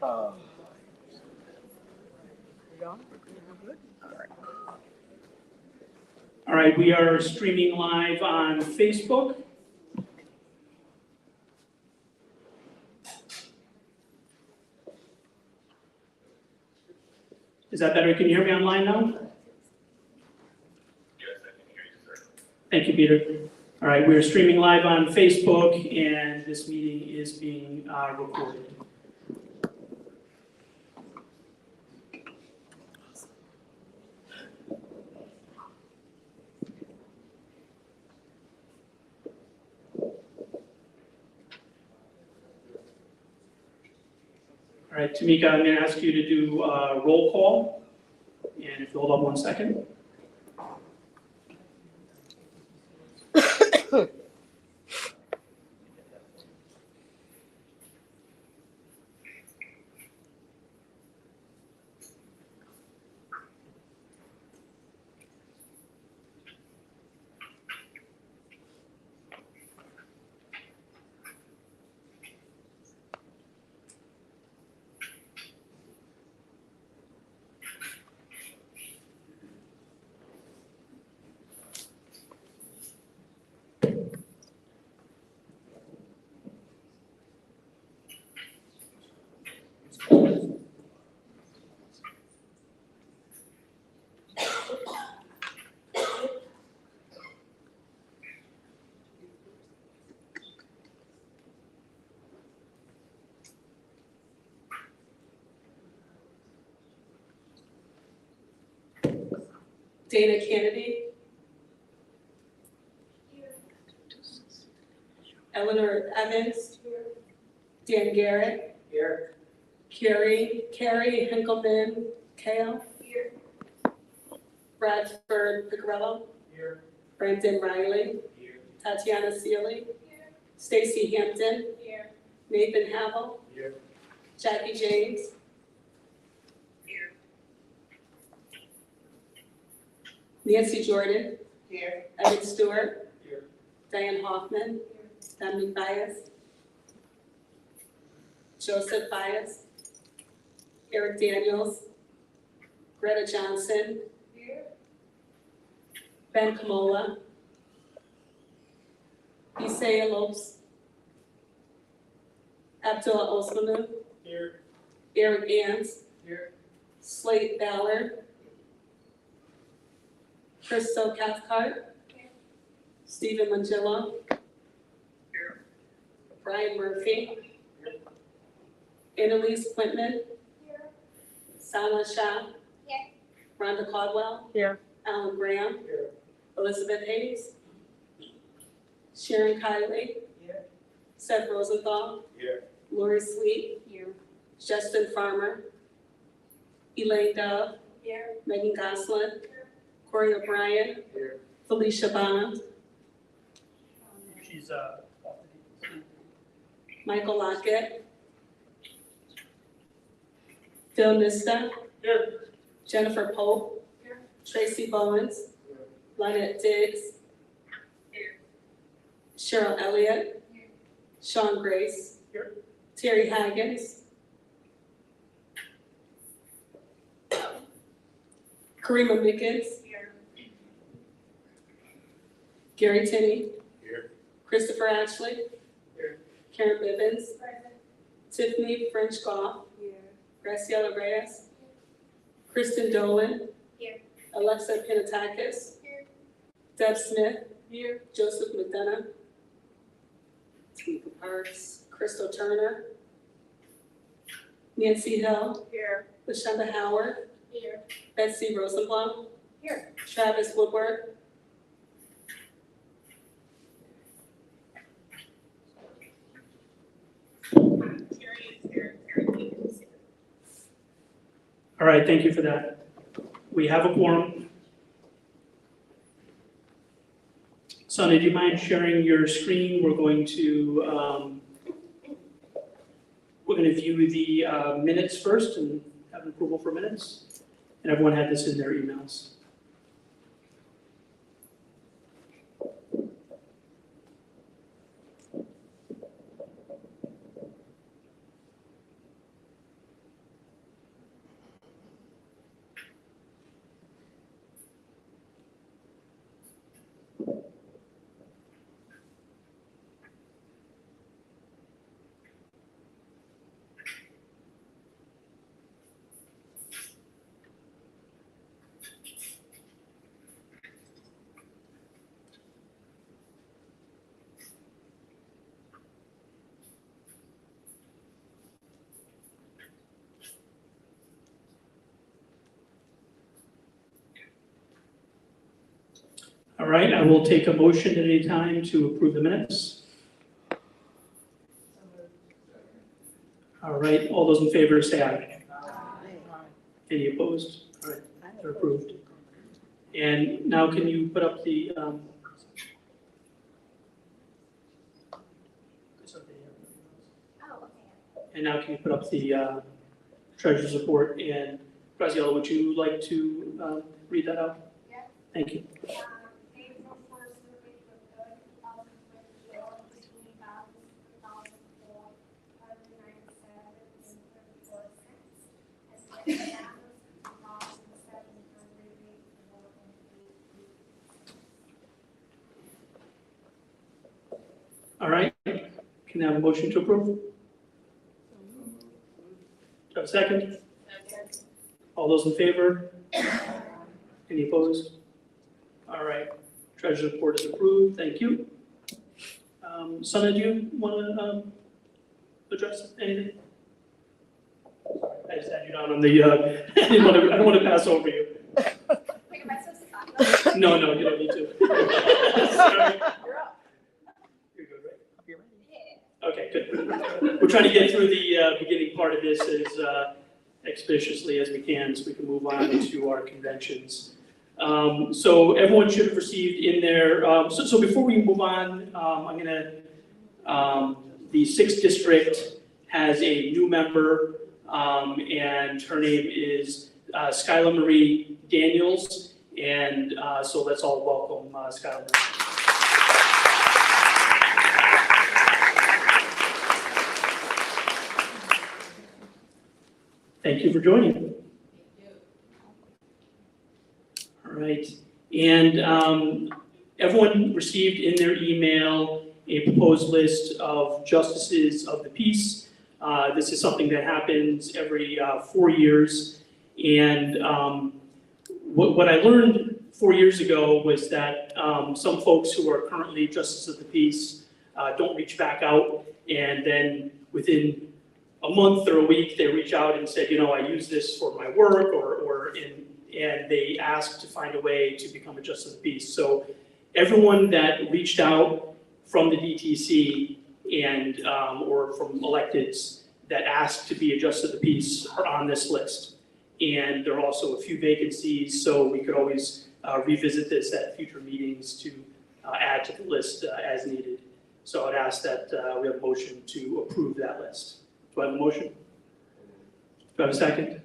All right, we are streaming live on Facebook. Is that better? Can you hear me online now? Yes, I can hear you, sir. Thank you, Peter. All right, we are streaming live on Facebook, and this meeting is being recorded. All right, Tamika, I'm going to ask you to do a roll call, and if you hold on 1 second. Dana Kennedy. Eleanor Evans. Dan Garrett. Here. Carrie Henkelman Kale. Here. Bradford Picarello. Here. Brandon Riley. Here. Tatiana Seeley. Here. Stacy Hampton. Here. Nathan Havel. Here. Jackie James. Here. Nancy Jordan. Here. Evan Stewart. Here. Diane Hoffman. Dominique Bias. Joseph Bias. Eric Daniels. Greta Johnson. Here. Ben Kamola. Isaiah Lopes. Abdullah Osmanu. Here. Eric Ans. Here. Slate Ballard. Crystal Cathcart. Stephen Mangillo. Here. Brian Murphy. Here. Annalise Quintman. Here. Sana Shah. Here. Rhonda Caldwell. Here. Alan Graham. Here. Elizabeth Hayes. Sharon Kiley. Here. Seth Rosenthal. Here. Lori Sweet. Here. Justin Farmer. Elaine Dove. Here. Megan Goslin. Corey O'Brien. Here. Felicia Bond. She's Michael Lockett. Phil Nista. Here. Jennifer Pope. Here. Tracy Bowens. Here. Lynette Diggs. Here. Cheryl Elliott. Here. Sean Grace. Here. Terry Haggins. Karima Mickens. Here. Gary Tinney. Here. Christopher Ashley. Here. Karen Bivens. Present. Tiffany French Goff. Here. Graciela Reyes. Kristen Dolan. Here. Alexa Pinatakis. Here. Deb Smith. Here. Joseph McDonough. Tamika Parks. Crystal Turner. Nancy Hill. Here. LaShonda Howard. Here. Betsy Rosenblum. Here. Travis Woodward. Terry is here. Terry is here. all right, thank you for that. We have a quorum. Sonny, do you mind sharing your screen? We're going to view the minutes first and have an approval for minutes. And everyone had this in their emails. All right, I will take a motion at any time to approve the minutes. All right, all those in favor say aye. Any opposed? All right, they're approved. And now can you put up the, and now can you put up the treasurer's report? And Graziella, would you like to read that out? Yeah. Thank you. April 1st, survey for good, 2024, between 1,497.34 cents. As well as balance, 2,784.8. All right, can I have a motion to approve? Do I have a second? All those in favor? Any opposed? All right, treasurer's report is approved, thank you. Sana, do you want to address anything? I just had you down on the, I don't want to pass over you. Wait, am I supposed to talk about it? No, you don't need to. Sorry. You're up. You're good, right? Yeah. Okay, good. We're trying to get through the beginning part of this as expeditiously as we can so we can move on to our conventions. So everyone should have received in their, so before we move on, I'm gonna, the 6th district has a new member, and her name is Skylar Marie Daniels, and so let's all welcome Skylar Marie. Thank you for joining. All right, and everyone received in their email a proposed list of justices of the peace. This is something that happens every 4 years, and what I learned 4 years ago was that some folks who are currently justices of the peace don't reach back out, and then within a month or a week, they reach out and said, I use this for my work, and they ask to find a way to become a justice of the peace. So everyone that reached out from the DTC and or from electeds that asked to be a justice of the peace are on this list. And there are also a few vacancies, so we could always revisit this at future meetings to add to the list as needed. So I'd ask that we have a motion to approve that list. Do I have a motion? Do I have a second?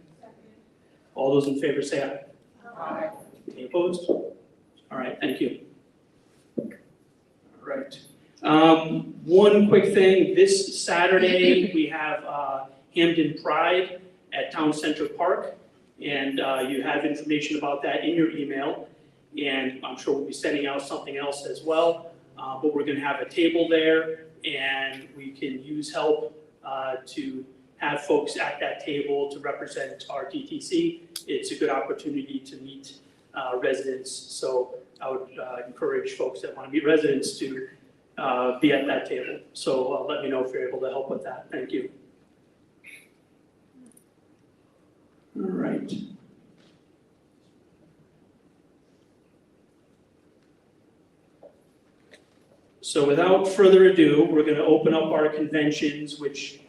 All those in favor say aye. Aye. Any opposed? All right, thank you. All right. One quick thing, this Saturday, we have Hamden Pride at Town Center Park, and you have information about that in your email, and I'm sure we'll be sending out something else as well, but we're gonna have a table there, and we can use help to have folks at that table to represent our DTC. It's a good opportunity to meet residents, so I would encourage folks that want to meet residents to be at that table. So let me know if you're able to help with that. Thank you. All right. So without further ado, we're going to open up our conventions, which,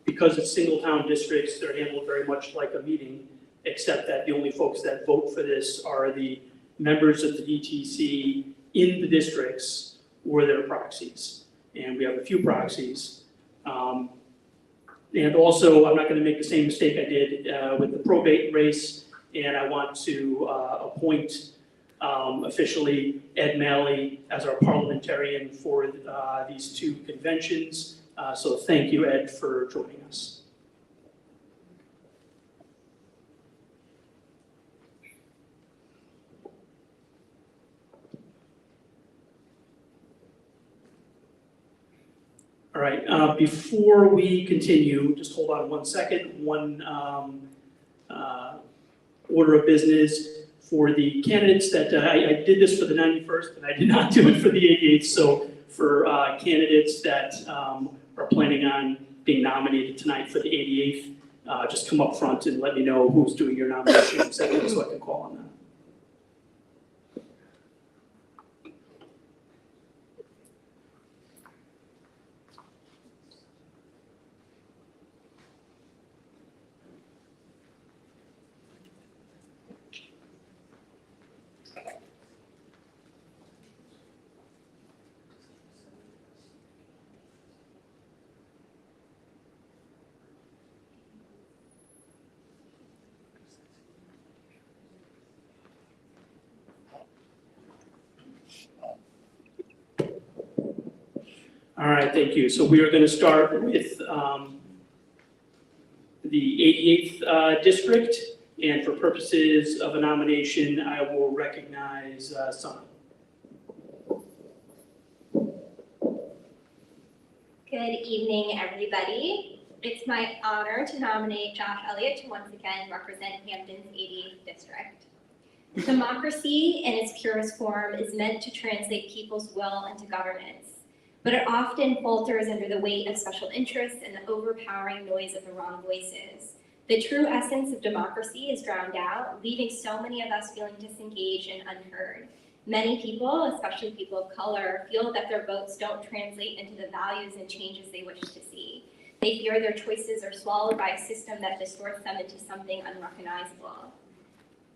because it's single town districts, they're handled very much like a meeting, except that the only folks that vote for this are the members of the DTC in the districts or their proxies. And we have a few proxies. And also, I'm not going to make the same mistake I did with the probate race, and I want to appoint officially Ed Malley as our parliamentarian for these two conventions. So thank you, Ed, for joining us. All right, before we continue, just hold on one second. One order of business for the candidates that I did this for the 91st, and I did not do it for the 88th. So for candidates that are planning on being nominated tonight for the 88th, just come up front and let me know who's doing your nomination so I can call on that. All right, thank you. So we are going to start with the 88th district, and for purposes of a nomination, I will recognize Sana. Good evening, everybody. It's my honor to nominate Josh Elliott to once again represent Hamden's 88th district. Democracy in its purest form is meant to translate people's will into governance, but it often falters under the weight of special interests and the overpowering noise of the wrong voices. The true essence of democracy is drowned out, leaving so many of us feeling disengaged and unheard. Many people, especially people of color, feel that their votes don't translate into the values and changes they wish to see. They fear their choices are swallowed by a system that distorts them into something unrecognizable.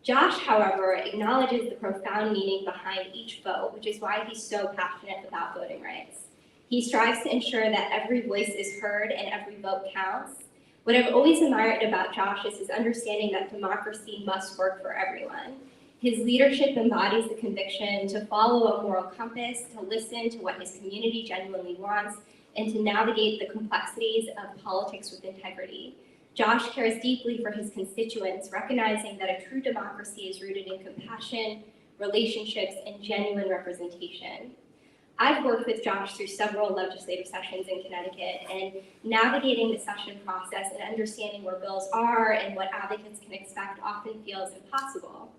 Josh, however, acknowledges the profound meaning behind each vote, which is why he's so passionate about voting rights. He strives to ensure that every voice is heard and every vote counts. What I've always admired about Josh is his understanding that democracy must work for everyone. His leadership embodies the conviction to follow a moral compass, to listen to what his community genuinely wants, and to navigate the complexities of politics with integrity. Josh cares deeply for his constituents, recognizing that a true democracy is rooted in compassion, relationships, and genuine representation. I've worked with Josh through several legislative sessions in Connecticut, and navigating the session process and understanding where bills are and what advocates can expect often feels impossible.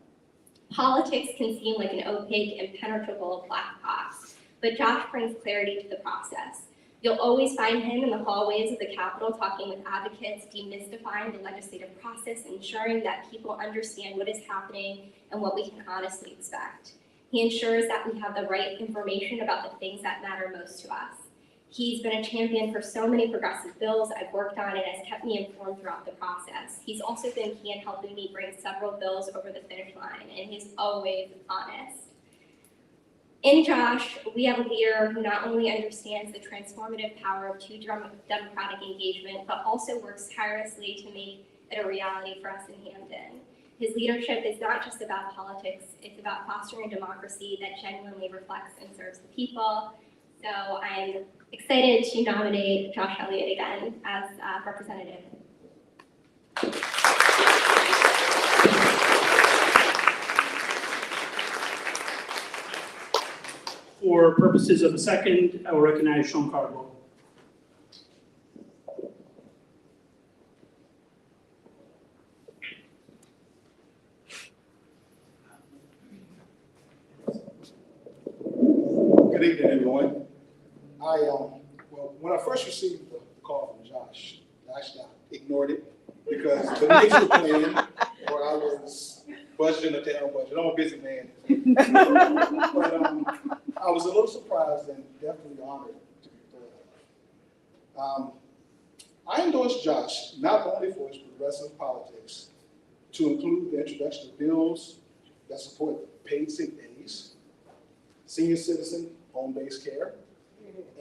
Politics can seem like an opaque, impenetrable black box, but Josh brings clarity to the process. You'll always find him in the hallways of the Capitol talking with advocates, demystifying the legislative process, ensuring that people understand what is happening and what we can honestly expect. He ensures that we have the right information about the things that matter most to us. He's been a champion for so many progressive bills I've worked on and has kept me informed throughout the process. He's also been key in helping me bring several bills over the finish line, and he's always honest. In Josh, we have a leader who not only understands the transformative power of true democratic engagement, but also works tirelessly to make it a reality for us in Hamden. His leadership is not just about politics, it's about fostering a democracy that genuinely reflects and serves the people. So I'm excited to nominate Josh Elliott again as representative. For purposes of a second, I will recognize Sean Cardwell. Good evening, everyone. Well, when I first received the call from Josh, actually I ignored it because the initial plan, where I was budgeting the town budget, I'm a busy man. But I was a little surprised and definitely honored to be part of it. I endorsed Josh not only for his progressive politics, to include the introduction of bills that support paid sick days, senior citizen home-based care,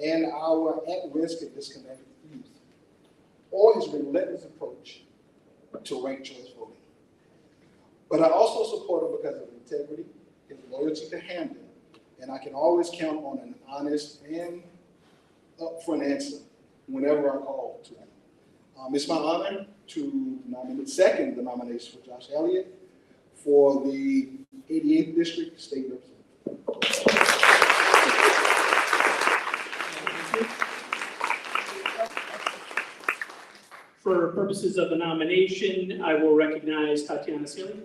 and our at-risk and disconnected youth, or his relentless approach to ranked choice voting. But I also support him because of integrity, his loyalty to Hamden, and I can always count on an honest and upfront answer whenever I call to him. It's my honor to second the nomination for Josh Elliott for the 88th District State Representative. For purposes of the nomination, I will recognize Tatiana Sealy.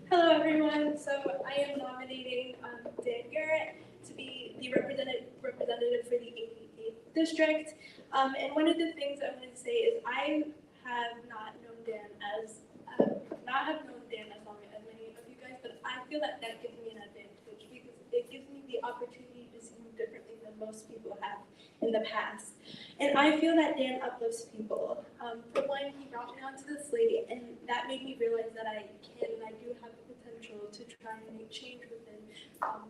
Hello, everyone. So I am nominating Dan Garrett to be the representative for the 88th district. And one of the things I want to say is I have not known Dan as long as many of you guys, but I feel that that gives me an advantage because it gives me the opportunity to see him differently than most people have in the past. And I feel that Dan uplifts people. For one, he brought me onto this slate, and that made me realize that I can and I do have the potential to try and make change within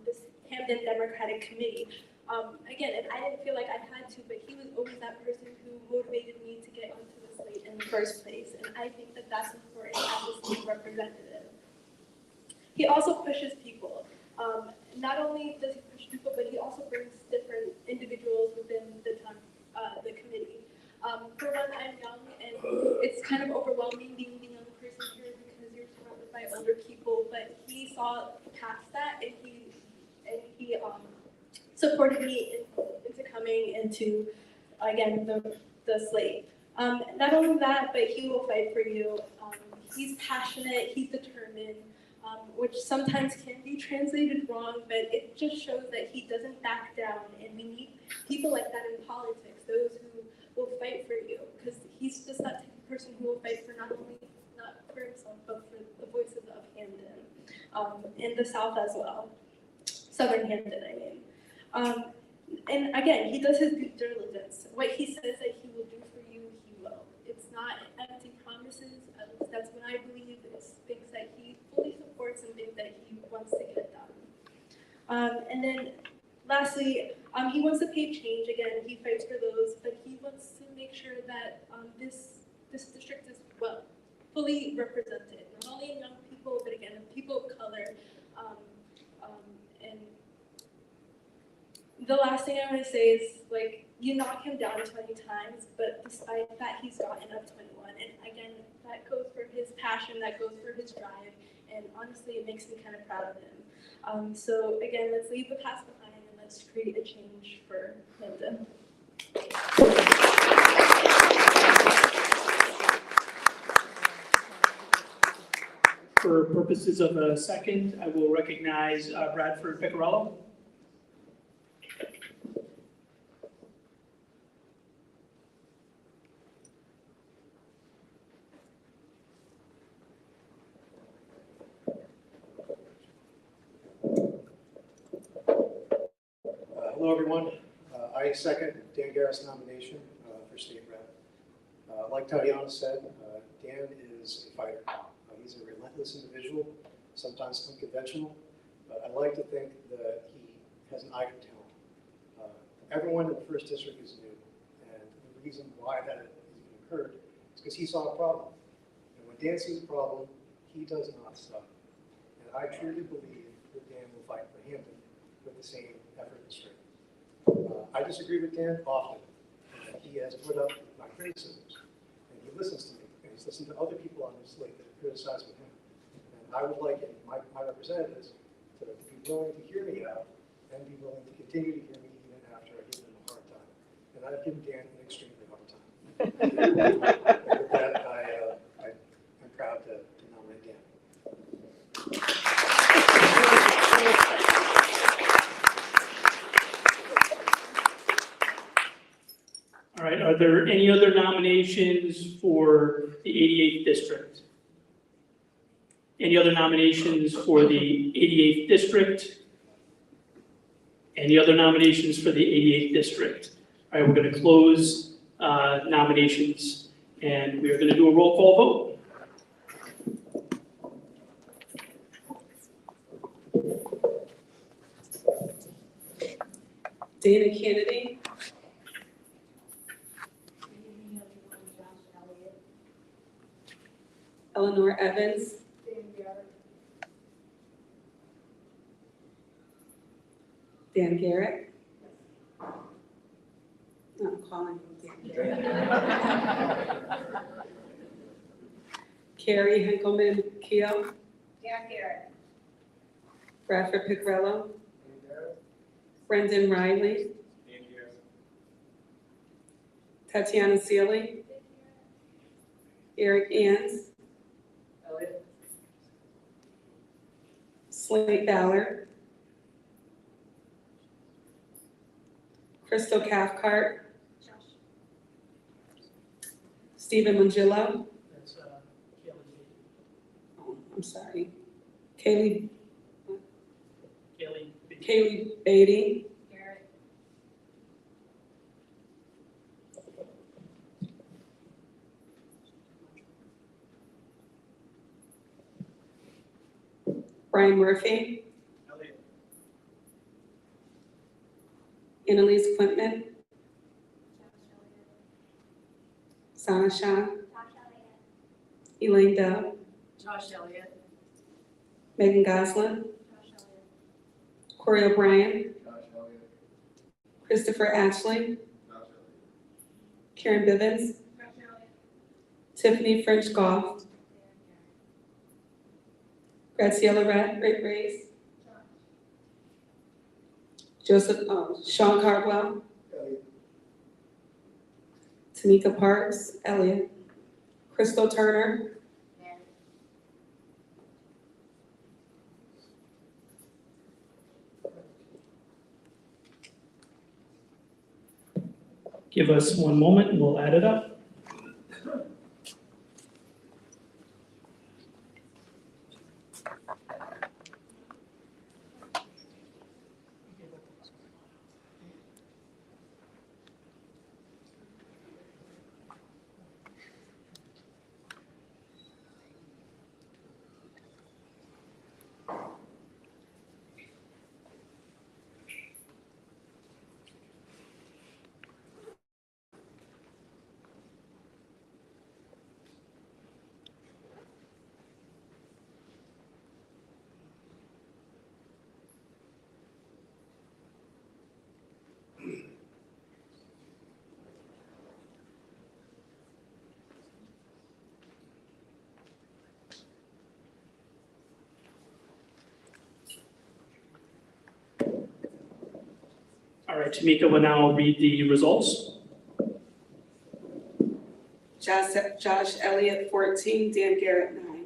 this Hamden Democratic Committee. Again, and I didn't feel like I had to, but he was always that person who motivated me to get onto the slate in the first place, and I think that that's important as a state representative. He also pushes people. Not only does he push people, but he also brings different individuals within the committee. For one, I'm young, and it's kind of overwhelming being the young person here because you're surrounded by older people, but he saw past that, and he supported me into coming into, again, the slate. Not only that, but he will fight for you. He's passionate, he's determined, which sometimes can be translated wrong, but it just shows that he doesn't back down, and we need people like that in politics, those who will fight for you, because he's just that type of person who will fight for not for himself, but for the voices of Hamden, in the South as well, Southern Hamden, I mean. And again, he does his due diligence. What he says that he will do for you, he will. It's not empty promises. At least that's what I believe. It's things that he fully supports and things that he wants to get done. And then lastly, he wants to pay change. Again, he fights for those, but he wants to make sure that this district is fully represented, not only in young people, but again, in people of color. And the last thing I want to say is, like, you knock him down 20 times, but despite that, he's gotten up 21. And again, that goes for his passion, that goes for his drive, and honestly, it makes me kind of proud of him. So again, let's leave the past behind and let's create a change for Hamden. For purposes of a second, I will recognize Bradford Picarello. Hello, everyone. I second Dan Garrett's nomination for state rep. Like Tatiana said, Dan is a fighter. He's a relentless individual, sometimes unconventional, but I like to think that he has an eye for talent. Everyone in the first district is new, and the reason why that has even occurred is because he saw a problem. And when Dan sees a problem, he does not stop. And I truly believe that Dan will fight for Hamden with the same effort and strength. I disagree with Dan often. He has put up with my criticisms, and he listens to me, and he's listened to other people on this slate that have criticized him. And I would like my representatives to be willing to hear me out and be willing to continue to hear me even after I give them a hard time. And I've given Dan an extremely hard time. And with that, I'm proud to nominate Dan. All right, are there any other nominations for the 88th district? Any other nominations for the 88th district? Any other nominations for the 88th district? All right, we're going to close nominations, and we are going to do a roll call vote. Dana Kennedy. Eleanor Evans. Dan Garrett. No, I'm calling him Dan Garrett. Carrie Henkelman Keel. Dan Garrett. Bradford Picarello. Brendan Riley. Tatiana Sealy. Eric Ans. Slate Ballard. Crystal Cathcart. Stephen Mangillo. That's Oh, I'm sorry. Kaylee Kaylee. Beatty. Garrett. Brian Murphy. Annalise Quintman, Sana Shah, Elaine Dove, Josh Elliott. Megan Goslin, Corey O'Brien, Christopher Ashley, Karen Bivens, Tiffany French Goff, Graciela Reyes, Sean Cardwell, Tanika Parks, Elliott, Crystal Turner, Give us one moment and we'll add it up. All right, Tamika will now read the results. Josh Elliott 14, Dan Garrett 9.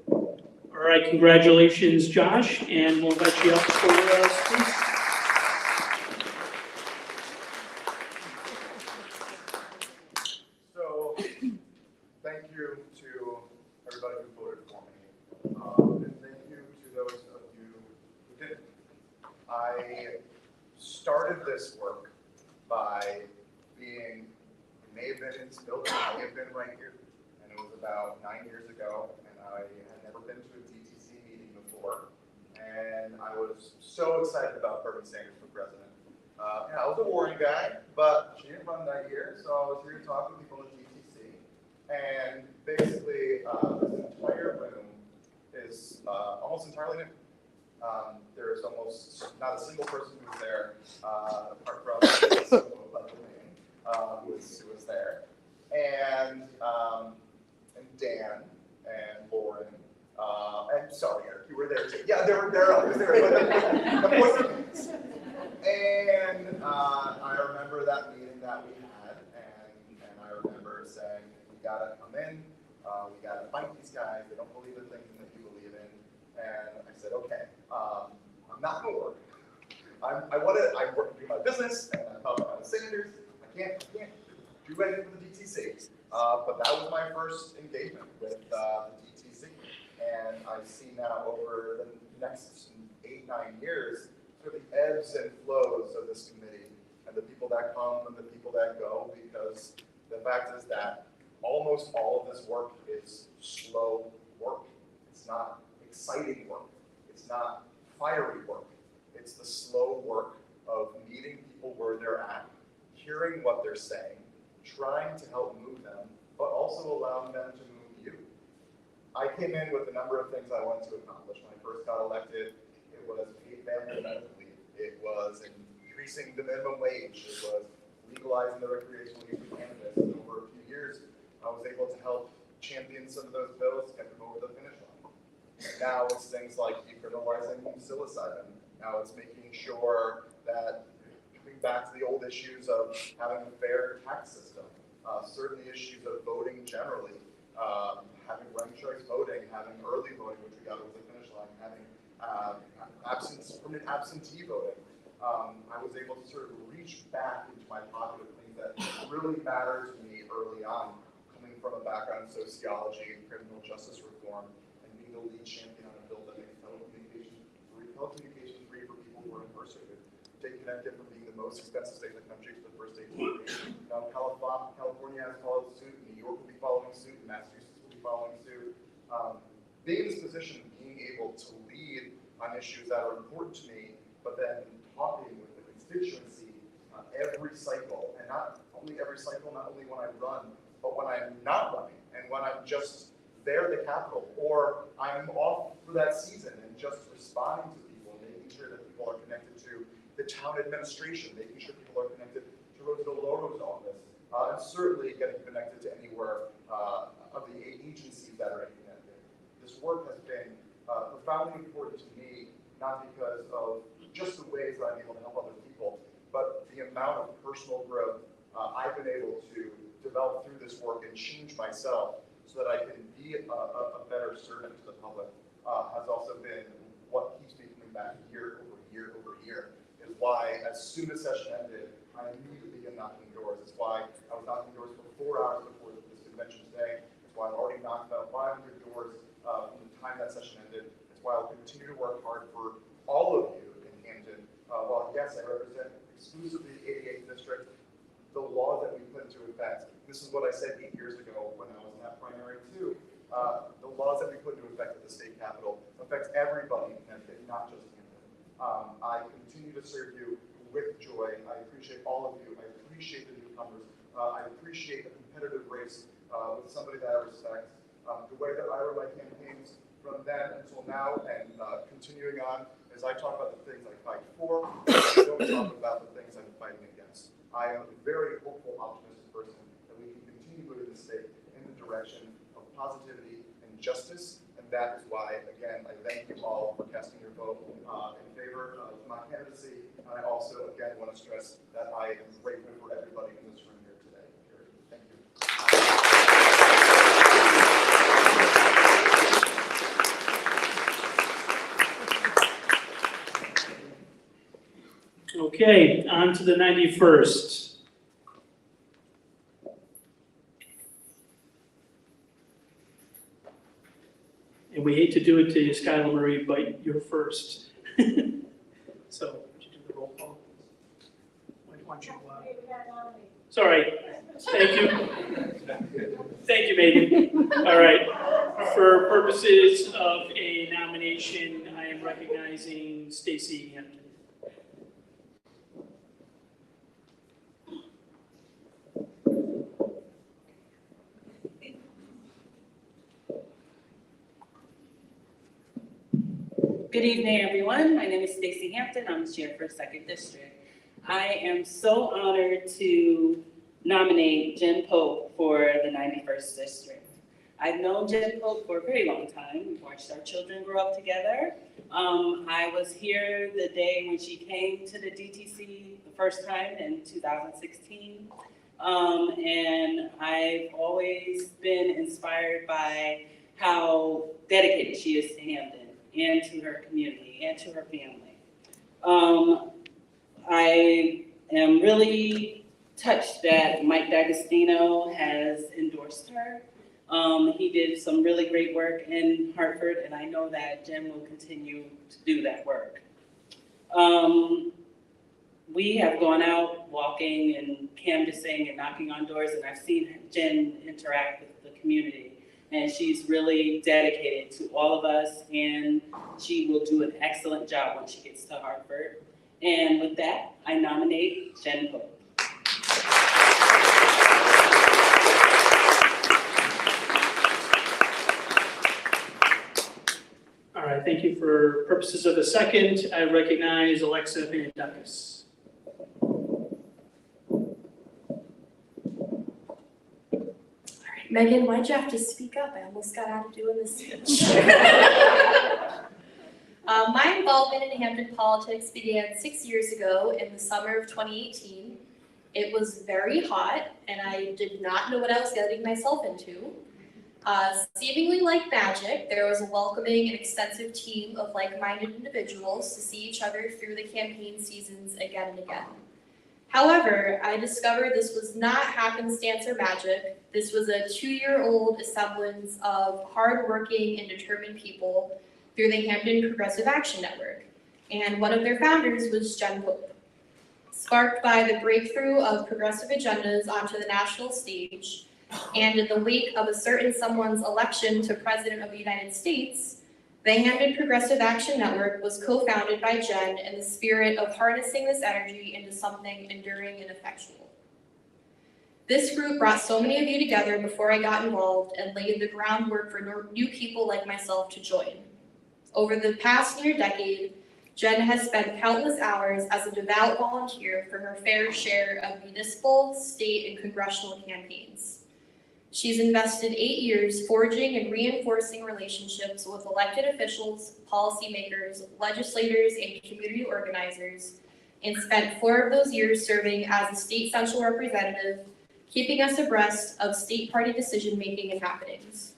All right, congratulations, Josh, and we'll invite you up for speech. So, thank you to everybody who voted for me, and thank you to those of you who didn't. I started this work by being, it may have been in this building, it may have been right here, and it was about 9 years ago, and I had never been to a DTC meeting before, and I was so excited about Bernie Sanders for president. I was a Warren guy, but she didn't run that year, so I was here to talk with people at DTC. And basically, this entire room is almost entirely new. There is almost not a single person who was there, apart from who was there. And Dan and Lauren, and sorry, Eric, you were there too. Yeah, there are others there, but the point remains. And I remember that meeting that we had, and I remember saying, we gotta come in, we gotta fight these guys, they don't believe in things that you believe in. And I said, okay, I'm not gonna work. I work to do my business, and I'm talking about Sanders. I can't do anything for the DTC. But that was my first engagement with the DTC. And I've seen now over the next 8, 9 years, sort of the ebbs and flows of this committee and the people that come and the people that go, because the fact is that almost all of this work is slow work. It's not exciting work. It's not fiery work. It's the slow work of meeting people where they're at, hearing what they're saying, trying to help move them, but also allowing them to move you. I came in with a number of things I wanted to accomplish. When I first got elected, it was paid family medical leave. It was increasing the minimum wage. It was legalizing the recreational use of cannabis. And over a few years, I was able to help champion some of those bills, get them over the finish line. Now it's things like decriminalizing psilocybin. Now it's making sure that, coming back to the old issues of having a fair tax system, certain issues of voting generally, having ranked choice voting, having early voting, which we got over the finish line, having permanent absentee voting. I was able to sort of reach back into my pocket of things that really mattered to me early on, coming from a background in sociology and criminal justice reform, and being the lead champion on a bill that makes telecommunications free for people who are incarcerated. Take Connecticut from being the most expensive state in the country to the first state to be. Now California has followed suit, New York will be following suit, and Massachusetts will be following suit. Being in this position, being able to lead on issues that are important to me, but then talking with the constituency every cycle, and not only every cycle, not only when I run, but when I'm not running, and when I'm just there at the Capitol, or I'm off for that season and just responding to people, making sure that people are connected to the town administration, making sure people are connected to Roseville Loro's office, and certainly getting connected to anywhere of the agencies that are connected. This work has been profoundly important to me, not because of just the ways that I'm able to help other people, but the amount of personal growth I've been able to develop through this work and change myself so that I can be a better servant to the public has also been what keeps me coming back year over year over year. Is why as soon as session ended, I immediately began knocking doors. It's why I was knocking doors for 4 hours before this convention today. It's why I've already knocked about 500 doors from the time that session ended. It's why I'll continue to work hard for all of you in Hamden. While yes, I represent exclusively the 88th district, the laws that we put into effect. This is what I said 8 years ago when I was in that primary too. The laws that we put into effect at the state capitol affect everybody in Connecticut, not just Hamden. I continue to serve you with joy. I appreciate all of you. I appreciate the newcomers. I appreciate the competitive race with somebody that I respect. The way that I run my campaigns from then until now and continuing on as I talk about the things I fight for, I don't talk about the things I'm fighting against. I am a very hopeful, optimistic person that we can continue moving the state in the direction of positivity and justice, and that is why, again, I thank you all for casting your vote in favor of my candidacy, and I also, again, want to stress that I am grateful for everybody in this room here today. Thank you. Okay, on to the 91st. And we hate to do it to you, Skylar Marie, but you're first. So, would you do the roll call? Why don't you, sorry, thank you. Thank you, Megan. All right, for purposes of a nomination, I am recognizing Stacy Hampton. Good evening, everyone. My name is Stacy Hampton. I'm the chair for 2nd District. I am so honored to nominate Jen Pope for the 91st District. I've known Jen Pope for a very long time. We've watched our children grow up together. I was here the day when she came to the DTC the first time in 2016. And I've always been inspired by how dedicated she is to Hamden and to her community and to her family. I am really touched that Mike D'Agostino has endorsed her. He did some really great work in Hartford, and I know that Jen will continue to do that work. We have gone out walking and canvassing and knocking on doors, and I've seen Jen interact with the community. And she's really dedicated to all of us, and she will do an excellent job when she gets to Hartford. And with that, I nominate Jen Pope. All right, thank you. For purposes of a second, I recognize Alexa Vandakis. Megan, why'd you have to speak up? I almost got out of doing this speech. My involvement in Hamden politics began 6 years ago in the summer of 2018. It was very hot, and I did not know what I was getting myself into. Seemingly like magic, there was a welcoming and extensive team of like-minded individuals to see each other through the campaign seasons again and again. However, I discovered this was not happenstance or magic. This was a 2-year-old assemblance of hardworking and determined people through the Hamden Progressive Action Network. And one of their founders was Jen Pope. Sparked by the breakthrough of progressive agendas onto the national stage, and in the wake of a certain someone's election to President of the United States, The Hamden Progressive Action Network was co-founded by Jen in the spirit of harnessing this energy into something enduring and effectual. This group brought so many of you together before I got involved and laid the groundwork for new people like myself to join. Over the past near decade, Jen has spent countless hours as a devout volunteer for her fair share of municipal, state, and congressional campaigns. She's invested 8 years forging and reinforcing relationships with elected officials, policymakers, legislators, and community organizers, and spent 4 of those years serving as a state central representative, keeping us abreast of state party decision-making and happenings.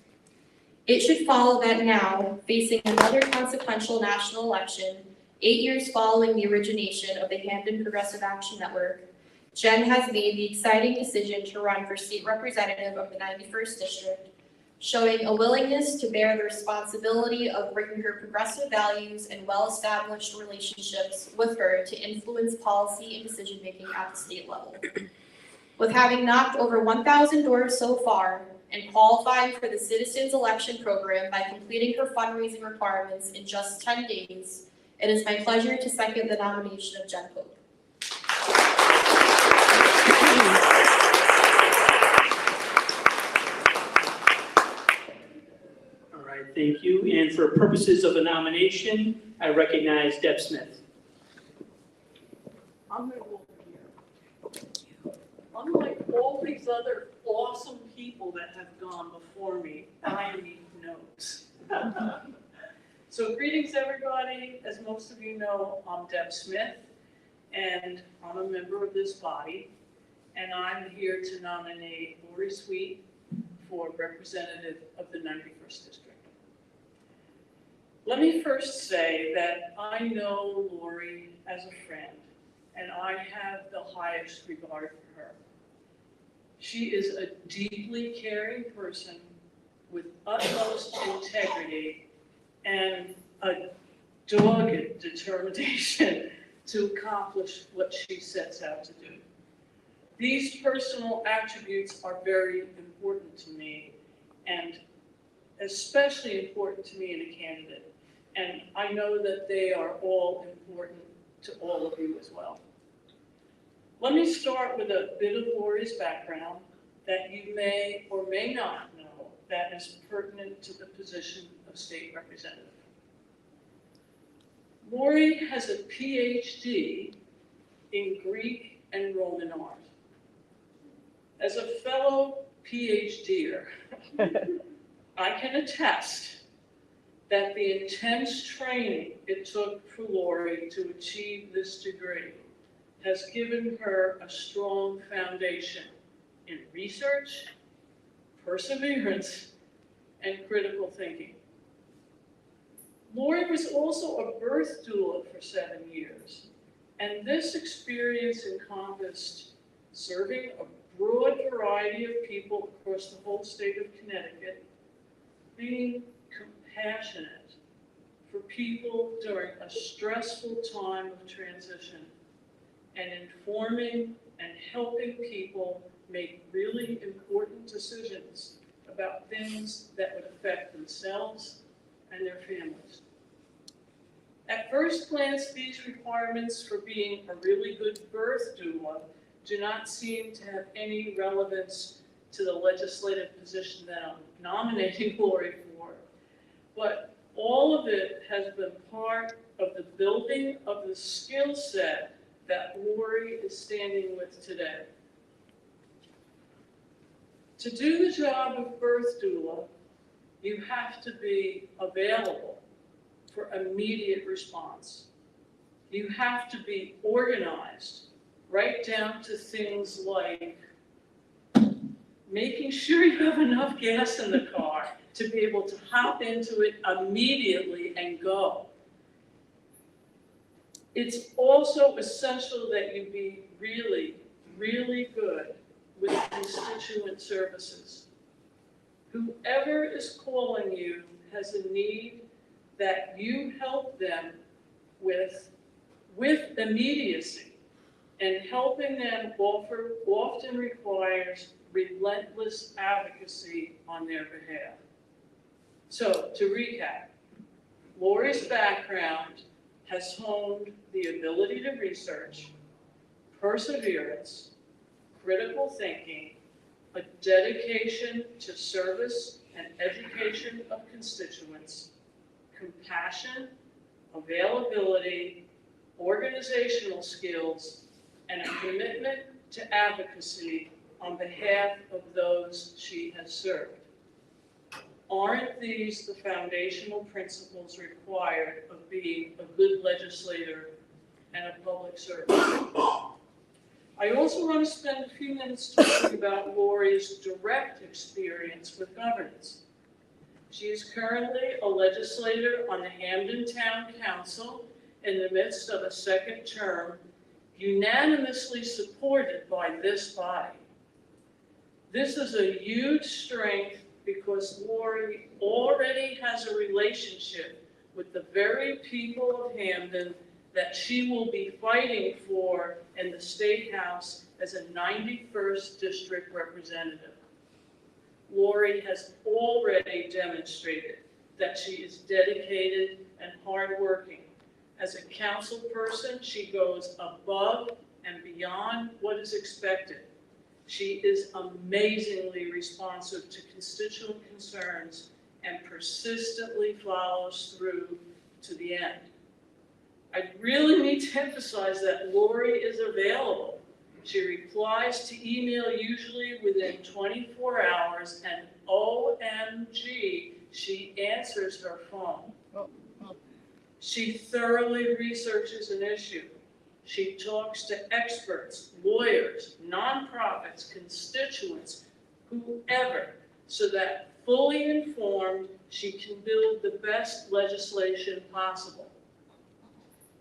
It should follow that now, facing another consequential national election, 8 years following the origination of the Hamden Progressive Action Network, Jen has made the exciting decision to run for state representative of the 91st District, showing a willingness to bear the responsibility of bringing her progressive values and well-established relationships with her to influence policy and decision-making at the state level. With having knocked over 1,000 doors so far and qualifying for the Citizens Election Program by completing her fundraising requirements in just 10 days, it is my pleasure to second the nomination of Jen Pope. All right, thank you. And for purposes of the nomination, I recognize Deb Smith. I'm gonna go over here. Unlike all these other awesome people that have gone before me, I need notes. So greetings, everybody. As most of you know, I'm Deb Smith, and I'm a member of this body, and I'm here to nominate Lori Sweet for representative of the 91st District. Let me first say that I know Lori as a friend, and I have the highest regard for her. She is a deeply caring person with utmost integrity and a dogged determination to accomplish what she sets out to do. These personal attributes are very important to me, and especially important to me in a candidate. And I know that they are all important to all of you as well. Let me start with a bit of Lori's background that you may or may not know that is pertinent to the position of state representative. Lori has a PhD in Greek and Roman art. As a fellow PhDer, I can attest that the intense training it took for Lori to achieve this degree has given her a strong foundation in research, perseverance, and critical thinking. Lori was also a birth doula for 7 years, and this experience encompassed serving a broad variety of people across the whole state of Connecticut, being compassionate for people during a stressful time of transition, and informing and helping people make really important decisions about things that would affect themselves and their families. At first glance, these requirements for being a really good birth doula do not seem to have any relevance to the legislative position that I'm nominating Lori for, but all of it has been part of the building of the skill set that Lori is standing with today. To do the job of birth doula, you have to be available for immediate response. You have to be organized, right down to things like making sure you have enough gas in the car to be able to hop into it immediately and go. It's also essential that you be really, really good with constituent services. Whoever is calling you has a need that you help them with immediacy, and helping them often requires relentless advocacy on their behalf. So, to recap, Lori's background has honed the ability to research, perseverance, critical thinking, a dedication to service and education of constituents, compassion, availability, organizational skills, and a commitment to advocacy on behalf of those she has served. Aren't these the foundational principles required of being a good legislator and a public servant? I also want to spend a few minutes talking about Lori's direct experience with governance. She is currently a legislator on the Hamden Town Council in the midst of a second term, unanimously supported by this body. This is a huge strength because Lori already has a relationship with the very people of Hamden that she will be fighting for in the State House as a 91st District representative. Lori has already demonstrated that she is dedicated and hardworking. As a council person, she goes above and beyond what is expected. She is amazingly responsive to constituent concerns and persistently follows through to the end. I really need to emphasize that Lori is available. She replies to email usually within 24 hours, and OMG, she answers her phone. She thoroughly researches an issue. She talks to experts, lawyers, nonprofits, constituents, whoever, so that fully informed, she can build the best legislation possible.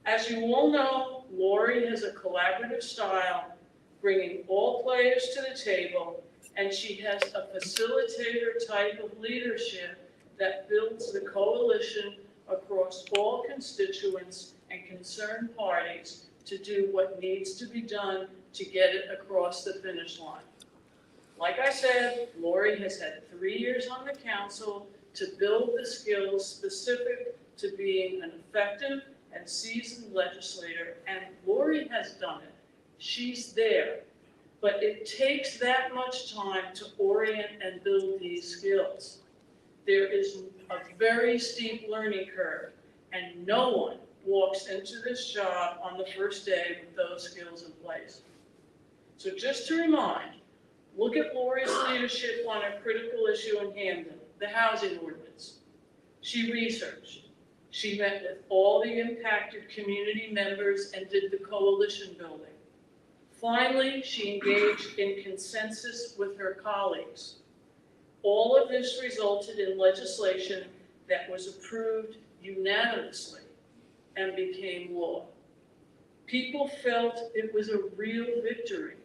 As you all know, Lori has a collaborative style, bringing all players to the table, and she has a facilitator type of leadership that builds the coalition across all constituents and concerned parties to do what needs to be done to get it across the finish line. Like I said, Lori has had 3 years on the council to build the skills specific to being an effective and seasoned legislator, and Lori has done it. She's there. But it takes that much time to orient and build these skills. There is a very steep learning curve, and no one walks into this job on the first day with those skills in place. So just to remind, look at Lori's leadership on a critical issue in Hamden, the housing ordinance. She researched. She met with all the impacted community members and did the coalition building. Finally, she engaged in consensus with her colleagues. All of this resulted in legislation that was approved unanimously and became law. People felt it was a real victory.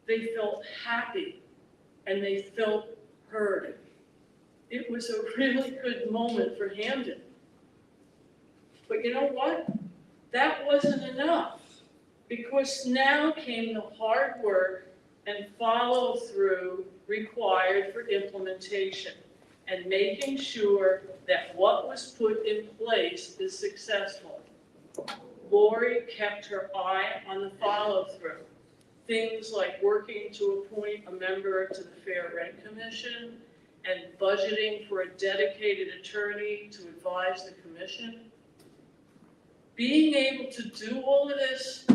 They felt happy and they felt heard. It was a really good moment for Hamden. But you know what? That wasn't enough, because now came the hard work and follow through required for implementation and making sure that what was put in place is successful. Lori kept her eye on the follow through. Things like working to appoint a member to the Fair Rent Commission and budgeting for a dedicated attorney to advise the commission. Being able to do all of this,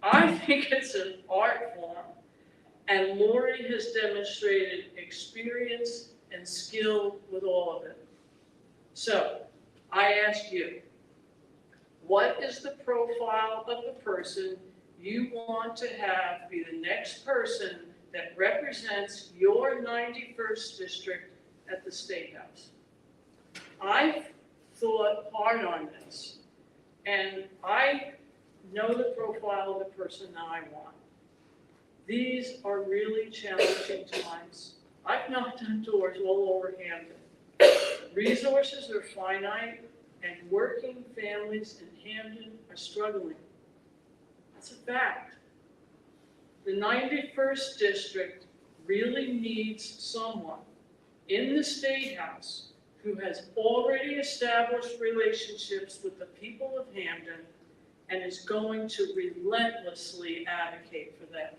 I think it's an art form, and Lori has demonstrated experience and skill with all of it. So, I ask you, what is the profile of the person you want to have be the next person that represents your 91st district at the State House? I've thought hard on this, and I know the profile of the person that I want. These are really challenging times. I've knocked on doors all over Hamden. Resources are finite, and working families in Hamden are struggling. That's a fact. The 91st district really needs someone in the State House who has already established relationships with the people of Hamden and is going to relentlessly advocate for them.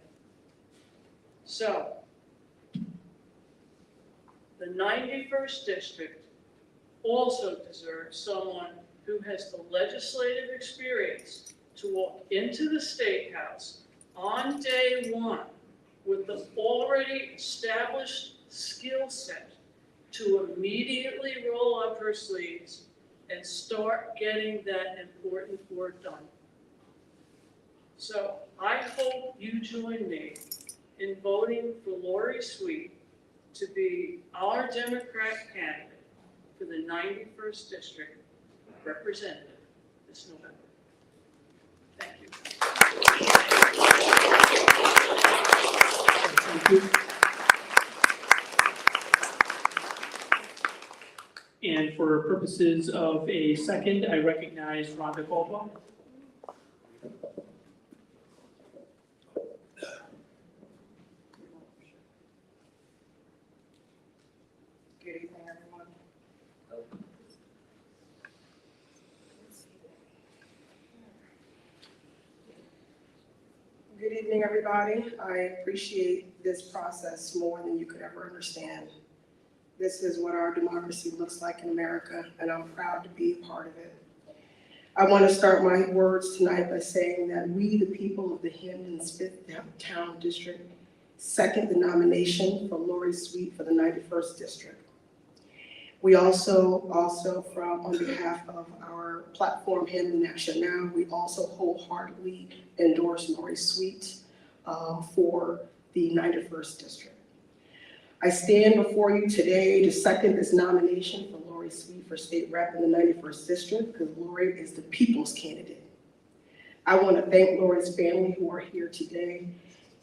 So, the 91st District also deserves someone who has the legislative experience to walk into the State House on day one with the already established skill set to immediately roll up her sleeves and start getting that important work done. So I hope you join me in voting for Lori Sweet to be our Democrat candidate for the 91st District representative this November. Thank you. Thank you. And for purposes of a second, I recognize Rhonda Caldwell. Good evening, everyone. Good evening, everybody. I appreciate this process more than you could ever understand. This is what our democracy looks like in America, and I'm proud to be a part of it. I want to start my words tonight by saying that we, the people of the Hamden 5th Town District, second the nomination for Lori Sweet for the 91st District. We also on behalf of our platform, Hamden Action Now, we also wholeheartedly endorse Lori Sweet for the 91st District. I stand before you today to second this nomination for Lori Sweet for State Rep in the 91st District because Lori is the people's candidate. I want to thank Lori's family who are here today.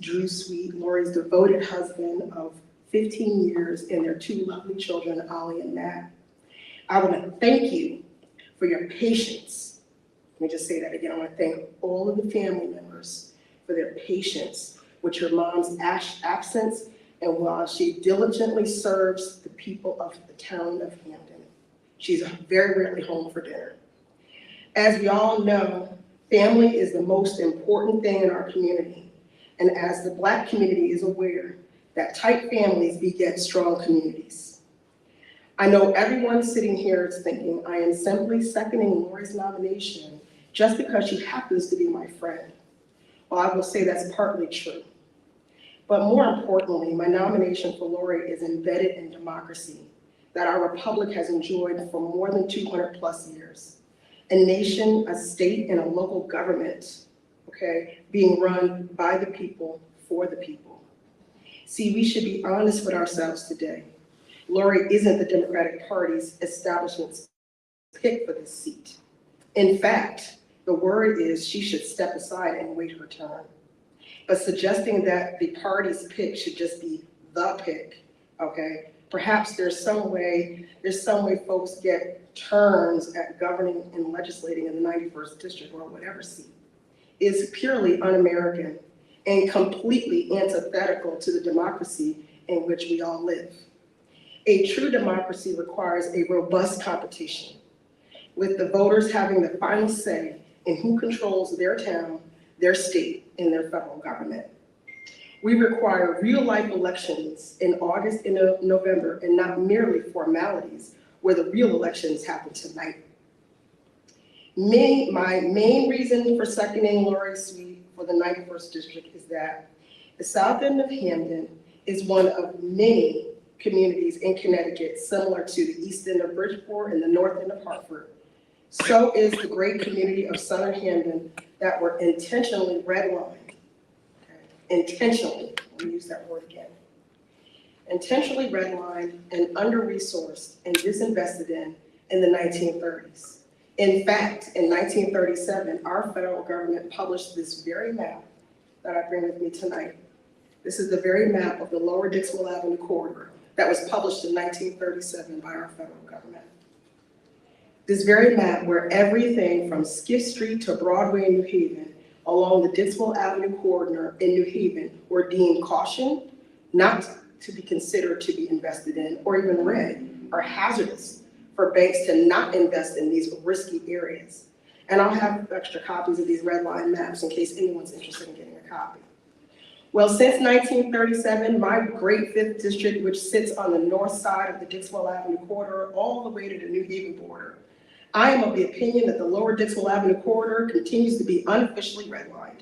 Drew Sweet, Lori's devoted husband of 15 years, and their two lovely children, Ollie and Matt. I want to thank you for your patience. Let me just say that again. I want to thank all of the family members for their patience with your mom's absence and while she diligently serves the people of the town of Hamden. She's very rarely home for dinner. As we all know, family is the most important thing in our community. And as the Black community is aware, that tight families beget strong communities. I know everyone sitting here is thinking, I am simply seconding Lori's nomination just because she happens to be my friend. Well, I will say that's partly true. But more importantly, my nomination for Lori is embedded in democracy that our republic has enjoyed for more than 200 plus years. A nation, a state, and a local government, okay, being run by the people, for the people. See, we should be honest with ourselves today. Lori isn't the Democratic Party's establishment's pick for this seat. In fact, the word is she should step aside and wait her turn. But suggesting that the party's pick should just be the pick, okay? Perhaps there's some way folks get turns at governing and legislating in the 91st District or whatever seat is purely un-American and completely antithetical to the democracy in which we all live. A true democracy requires a robust competition, with the voters having the final say in who controls their town, their state, and their federal government. We require real-life elections in August and November, and not merely formalities where the real elections happen tonight. My main reason for seconding Lori Sweet for the 91st District is that the south end of Hamden is one of many communities in Connecticut similar to the east end of Bridgeport and the north end of Hartford. So is the great community of Southern Hamden that were intentionally redlined. Intentionally, let me use that word again. Intentionally redlined and under-resourced and disinvested in the 1930s. In fact, in 1937, our federal government published this very map that I bring with me tonight. This is the very map of the Lower Dixwell Avenue corridor that was published in 1937 by our federal government. This very map where everything from Skiff Street to Broadway in New Haven along the Dixwell Avenue corridor in New Haven were deemed caution, not to be considered to be invested in, or even read, or hazardous for banks to not invest in these risky areas. And I'll have extra copies of these red line maps in case anyone's interested in getting a copy. Well, since 1937, my great 5th district, which sits on the north side of the Dixwell Avenue corridor all the way to the New Haven border, I am of the opinion that the lower Dixwell Avenue corridor continues to be unofficially redlined,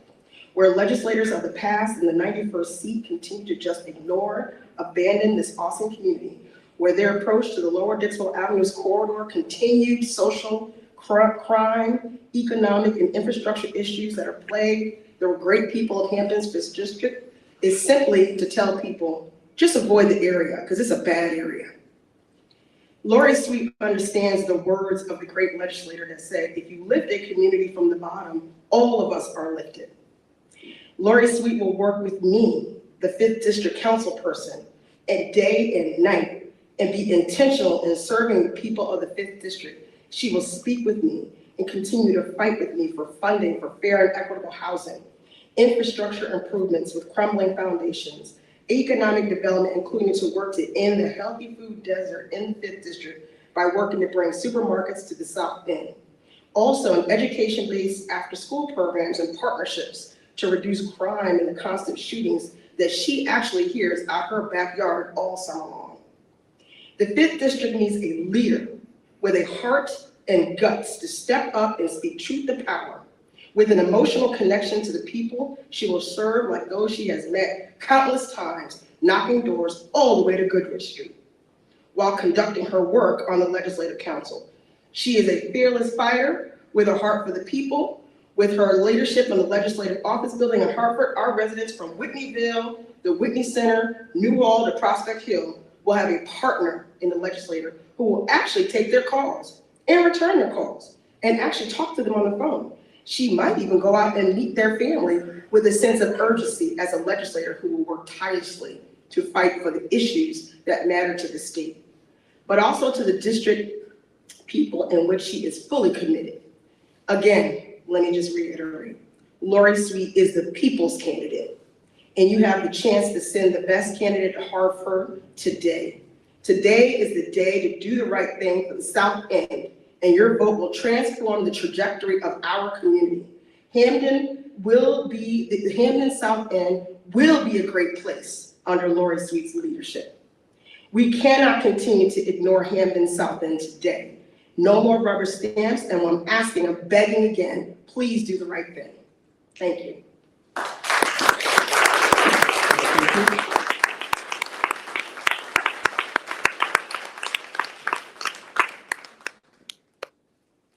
where legislators of the past in the 91st seat continue to just ignore, abandon this awesome community, where their approach to the lower Dixwell Avenue's corridor continued social crime, economic and infrastructure issues that are plagued the great people of Hamden's 5th district is simply to tell people, just avoid the area, because it's a bad area. Lori Sweet understands the words of the great legislator that said, if you lift a community from the bottom, all of us are lifted. Lori Sweet will work with me, the 5th district council person, and day and night, and be intentional in serving the people of the 5th district. She will speak with me and continue to fight with me for funding for fair and equitable housing, infrastructure improvements with crumbling foundations, economic development, including to work to end the healthy food desert in the 5th district by working to bring supermarkets to the South End. Also, an education-based after-school programs and partnerships to reduce crime and the constant shootings that she actually hears out her backyard all summer long. The 5th district needs a leader with a heart and guts to step up and speak truth to power. With an emotional connection to the people, she will serve like those she has met countless times, knocking doors all the way to Goodrich Street, while conducting her work on the Legislative Council. She is a fearless fighter with a heart for the people. With her leadership in the Legislative Office Building in Hartford, our residents from Whitneyville, the Whitney Center, Newhall to Prospect Hill will have a partner in the legislature who will actually take their calls and return their calls and actually talk to them on the phone. She might even go out and meet their family with a sense of urgency as a legislator who will work tirelessly to fight for the issues that matter to the state, but also to the district people in which she is fully committed. Again, let me just reiterate, Lori Sweet is the people's candidate, and you have the chance to send the best candidate to Hartford today. Today is the day to do the right thing for the South End, and your vote will transform the trajectory of our community. Hamden South End will be a great place under Lori Sweet's leadership. We cannot continue to ignore Hamden South End today. No more rubber stamps, and when I'm asking, I'm begging again, please do the right thing. Thank you.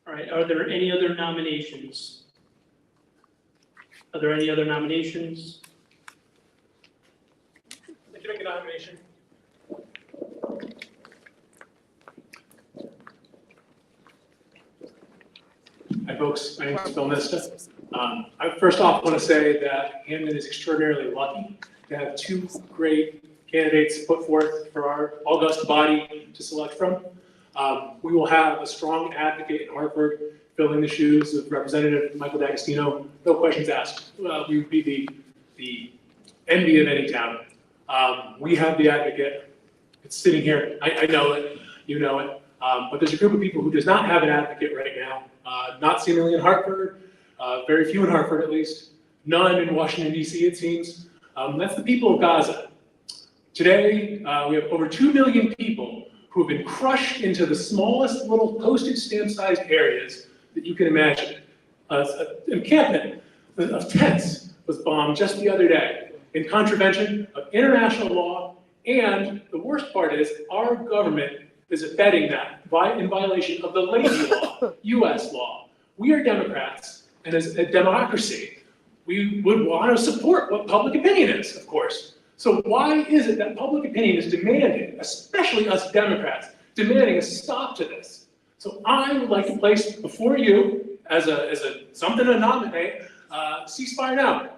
All right, are there any other nominations? Are there any other nominations? I'd like to make a nomination. Hi folks, my name is Phil Nista. I first off want to say that Hamden is extraordinarily lucky to have two great candidates put forth for our august body to select from. We will have a strong advocate in Hartford filling the shoes of Representative Michael D'Agostino, no questions asked. We would be the envy of any town. We have the advocate. It's sitting here. I know it, you know it. But there's a group of people who does not have an advocate right now, not seemingly in Hartford, very few in Hartford at least, none in Washington, D.C. it seems. That's the people of Gaza. Today, we have over 2 million people who have been crushed into the smallest little postage stamp-sized areas that you can imagine. An encampment of tents was bombed just the other day in contravention of international law, and the worst part is our government is abetting that in violation of the Leahy Law, U.S. law. We are Democrats, and as a democracy, we would want to support what public opinion is, of course. So why is it that public opinion is demanding, especially us Democrats, demanding a stop to this? So I would like to place before you, as something to nominate, ceasefire now.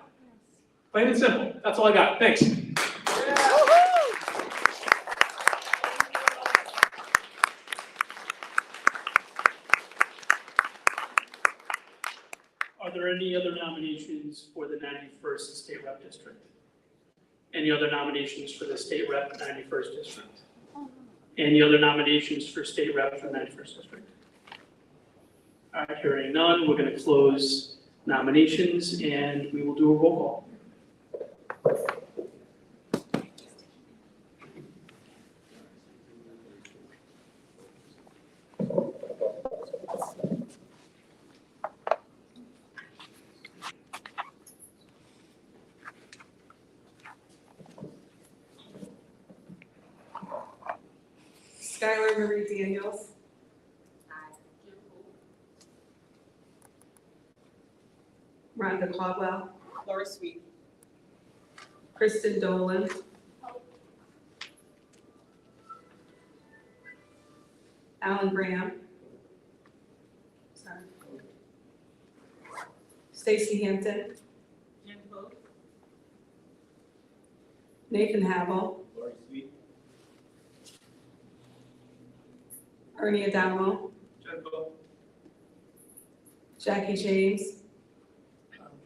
Plain and simple. That's all I got. Thanks. Are there any other nominations for the 91st State Rep District? Any other nominations for the State Rep 91st District? Any other nominations for state rep for the 91st district? All right, hearing none, we're going to close nominations and we will do a roll call. Skylar Marie Daniels. Rhonda Caldwell. Laura Sweet. Kristen Dolan. Alan Graham. Sorry. Stacy Hampton. Jen Poe. Nathan Havel. Lori Sweet. Ernie Adamo. Jen Poe. Jackie James.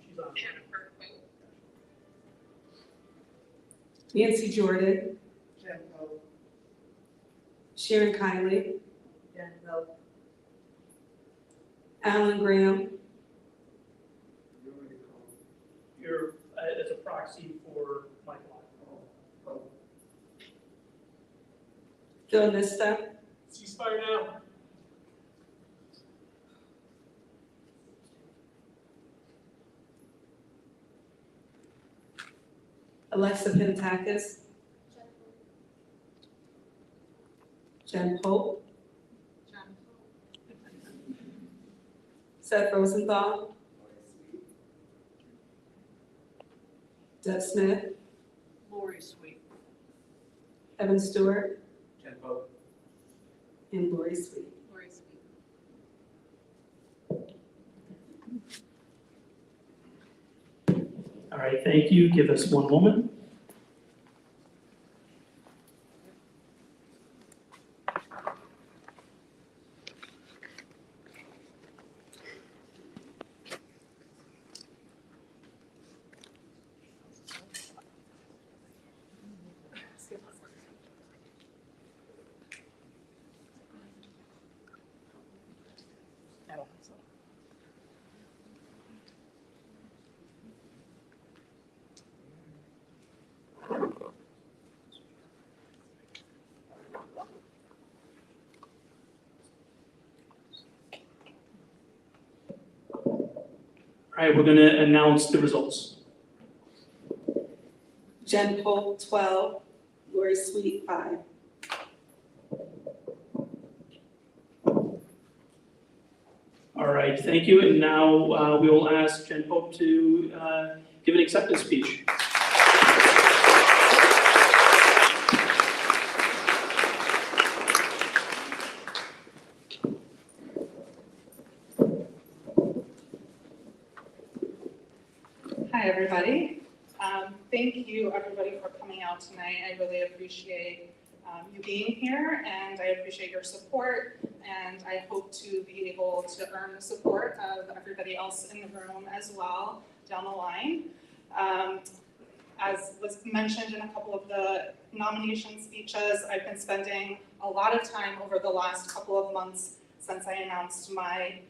She's on. Jennifer Poe. Nancy Jordan. Jen Poe. Sharon Kiley. Jen Poe. Alan Graham. You're as a proxy for Michael. Phil Nista. Ceasefire now. Alexa Pentakis. Jen Pope. Seth Rosenthal. Deb Smith. Lori Sweet. Evan Stewart. Jen Poe. And Lori Sweet. Lori Sweet. All right, thank you. Give us one moment. All right, we're going to announce the results. Jen Pope, 12. Lori Sweet, 5. All right, thank you. And now we will ask Jen Pope to give an acceptance speech. Hi, everybody. Thank you, everybody, for coming out tonight. I really appreciate you being here, and I appreciate your support, and I hope to be able to earn the support of everybody else in the room as well down the line. As was mentioned in a couple of the nomination speeches, I've been spending a lot of time over the last couple of months since I announced my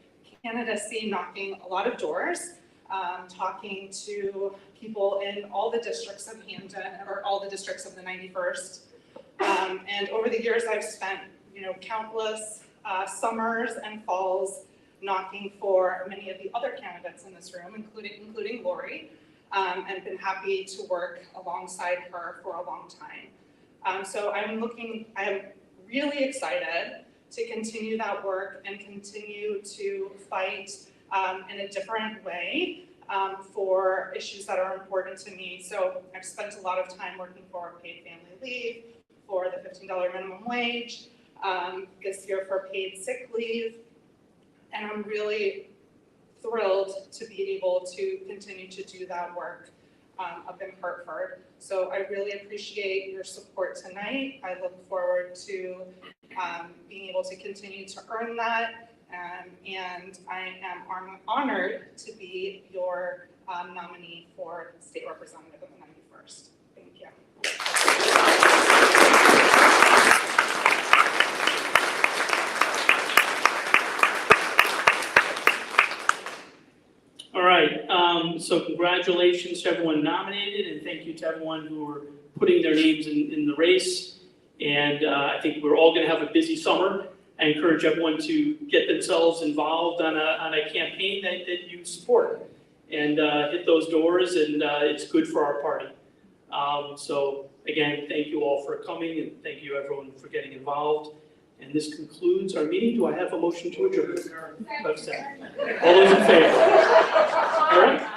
candidacy, knocking a lot of doors. Talking to people in all the districts of Hamden, or all the districts of the 91st. And over the years, I've spent, countless summers and falls knocking for many of the other candidates in this room, including Lori, and been happy to work alongside her for a long time. So I'm really excited to continue that work and continue to fight in a different way for issues that are important to me. So I've spent a lot of time working for paid family leave, for the $15 minimum wage, this year for paid sick leave, and I'm really thrilled to be able to continue to do that work up in Hartford. So I really appreciate your support tonight. I look forward to being able to continue to earn that. And I am honored to be your nominee for state representative in the 91st. Thank you. So congratulations to everyone nominated, and thank you to everyone who are putting their names in the race. And I think we're all gonna have a busy summer. I encourage everyone to get themselves involved on a campaign that you support. And hit those doors, and it's good for our party. So again, thank you all for coming, and thank you everyone for getting involved. And this concludes our meeting. Do I have a motion to adjourn? All those in favor? All right.